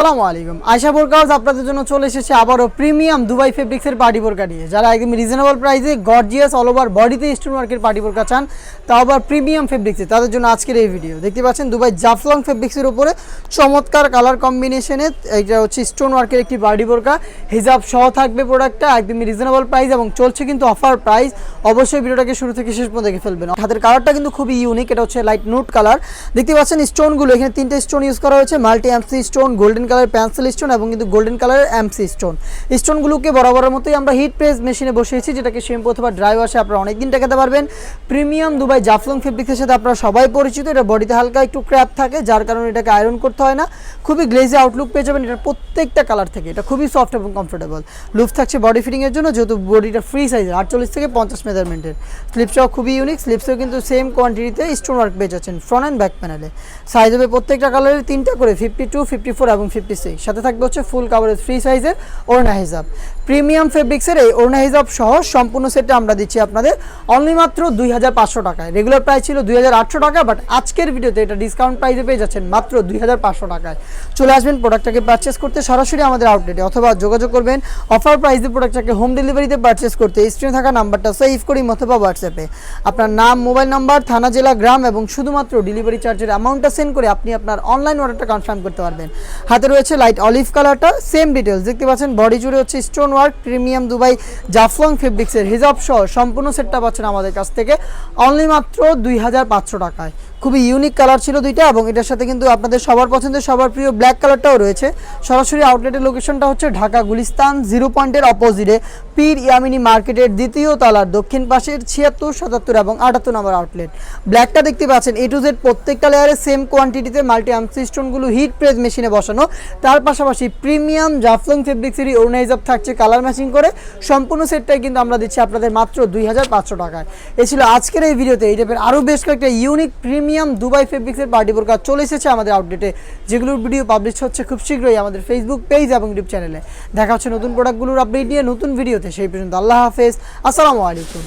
আসসালামু আলাইকুম। আয়শা বোরকা হাউস আপনাদের জন্য চলে এসেছে আবারও প্রিমিয়াম দুবাই ফেব্রিক্সের পার্টি বোরকা নিয়ে। যারা একদম রিজনেবল প্রাইসে গর্জিয়াস অল ওভার বডিতে স্টোন ওয়ার্কের পার্টি বোরকা চান, তাও আবার প্রিমিয়াম ফেব্রিক্সে, তাদের জন্য আজকের এই ভিডিও। দেখতে পাচ্ছেন দুবাই জাফলং ফেব্রিক্সের উপরে চমৎকার কালার কম্বিনেশনে এটা হচ্ছে স্টোন ওয়ার্কের একটি পার্টি বোরকা। হিজাব সহ থাকবে প্রোডাক্টটা, একদমই রিজনেবল প্রাইস এবং চলছে কিন্তু অফার প্রাইস। অবশ্যই ভিডিওটাকে শুরু থেকে শেষ পর্যন্ত দেখে ফেলবেন। হাতের কালারটা কিন্তু খুবই ইউনিক, এটা হচ্ছে লাইট নুট কালার। দেখতে পাচ্ছেন স্টোনগুলো, এখানে 3টে স্টোন ইউজ করা হয়েছে, multi MC stone, golden colour pencil stone এবং কিন্তু গোল্ডেন কালারের এমসি স্টোন। স্টোনগুলোকে বরাবরের মতোই আমরা হিট প্রেস মেশিনে বসিয়েছি, যেটাকে শ্যাম্পু অথবা ড্রাই ওয়াশে আপনারা অনেকদিন টেকাতে পারবেন। প্রিমিয়াম দুবাই জাফলং ফেব্রিক্সের সাথে আপনারা সবাই পরিচিত। এটা বডিতে হালকা একটু ক্র্যাপ থাকে, যার কারণে এটাকে আয়রন করতে হয় না। খুবই গ্লেজি আউটলুক পেয়ে যাবেন এটার প্রত্যেকটা কালার থেকে। এটা খুবই সফট এবং কমফোর্টেবল। লুফ থাকছে বডি ফিটিংয়ের জন্য, যেহেতু বডিটা ফ্রি সাইজের 48 থেকে 50 মেজারমেন্টের। স্লিপসটাও খুবই ইউনিক, স্লিপসেও কিন্তু সেম কোয়ান্টিটিতে স্টোন ওয়ার্ক পেয়ে যাচ্ছেন ফ্রন্ট অ্যান্ড ব্যাক প্যানেলে। সাইজ হবে প্রত্যেকটা কালারের 3টা করে, 52, 54 এবং 56। সাথে থাকবে হচ্ছে ফুল কাভারেজ ফ্রি সাইজের ওড়না হিজাব। প্রিমিয়াম ফেব্রিক্সের এই ওড়না হিজাব সহ সম্পূর্ণ সেটটা আমরা দিচ্ছি আপনাদের অনলি মাত্র 2500 টাকায়। রেগুলার প্রাইস ছিল 2800 টাকা, বাট আজকের ভিডিওতে এটা ডিসকাউন্ট প্রাইসে পেয়ে যাচ্ছেন মাত্র 2500 টাকায়। চলে আসবেন প্রোডাক্টটাকে পারচেস করতে সরাসরি আমাদের আউটলেটে, অথবা যোগাযোগ করবেন অফার প্রাইসে প্রোডাক্টটাকে হোম ডেলিভারিতে পারচেস করতে। স্ক্রিনে থাকা নাম্বারটা সেভ করি অথবা হোয়াটসঅ্যাপে আপনার নাম, মোবাইল নাম্বার, থানা, জেলা, গ্রাম এবং শুধুমাত্র ডেলিভারি চার্জের অ্যামাউন্টটা সেন্ড করে আপনি আপনার অনলাইন অর্ডারটা কনফার্ম করতে পারবেন। হাতে রয়েছে লাইট অলিভ কালারটা, সেম ডিটেলস দেখতে পাচ্ছেন। বডি জুড়ে হচ্ছে stone work, premium Dubai Jaflong ফেব্রিক্সের হিজাব সহ সম্পূর্ণ সেটটা পাচ্ছেন আমাদের কাছ থেকে অনলি মাত্র 2500 টাকায়। খুবই ইউনিক কালার ছিল দুইটা, এবং এটার সাথে কিন্তু আপনাদের সবার পছন্দের সবার প্রিয় ব্ল্যাক কালারটাও রয়েছে। সরাসরি আউটলেটের লোকেশনটা হচ্ছে ঢাকা গুলিস্তান 0 পয়েন্টের অপোজিটে পীর ইয়ামিনী মার্কেটের দ্বিতীয় তলার দক্ষিণ পাশের 76, 77 এবং 78 নম্বর আউটলেট। ব্ল্যাকটা দেখতে পাচ্ছেন A to Z প্রত্যেকটা লেয়ারে সেম কোয়ান্টিটিতে মাল্টি এমসি স্টোনগুলো হিট প্রেস মেশিনে বসানো। তার পাশাপাশি প্রিমিয়াম জাফলং ফেব্রিক্সেরই ওড়না হিজাব থাকছে কালার ম্যাচিং করে। সম্পূর্ণ সেটটাই কিন্তু আমরা দিচ্ছি আপনাদের মাত্র 2500 টাকায়। এ ছিল আজকের এই ভিডিওতে এই টাইপের আরও বেশ কয়েকটা ইউনিক প্রিমিয়াম দুবাই ফেব্রিক্সের পার্টি বোরকা চলে এসেছে আমাদের আউটলেটে, যেগুলোর ভিডিও পাবলিশ হচ্ছে খুব শীঘ্রই আমাদের ফেসবুক পেজ এবং ইউটিউব চ্যানেলে। দেখা হচ্ছে নতুন প্রোডাক্টগুলোর আপডেট নিয়ে নতুন ভিডিওতে। সেই পর্যন্ত আল্লাহ হাফেজ, আসসালামু আলাইকুম।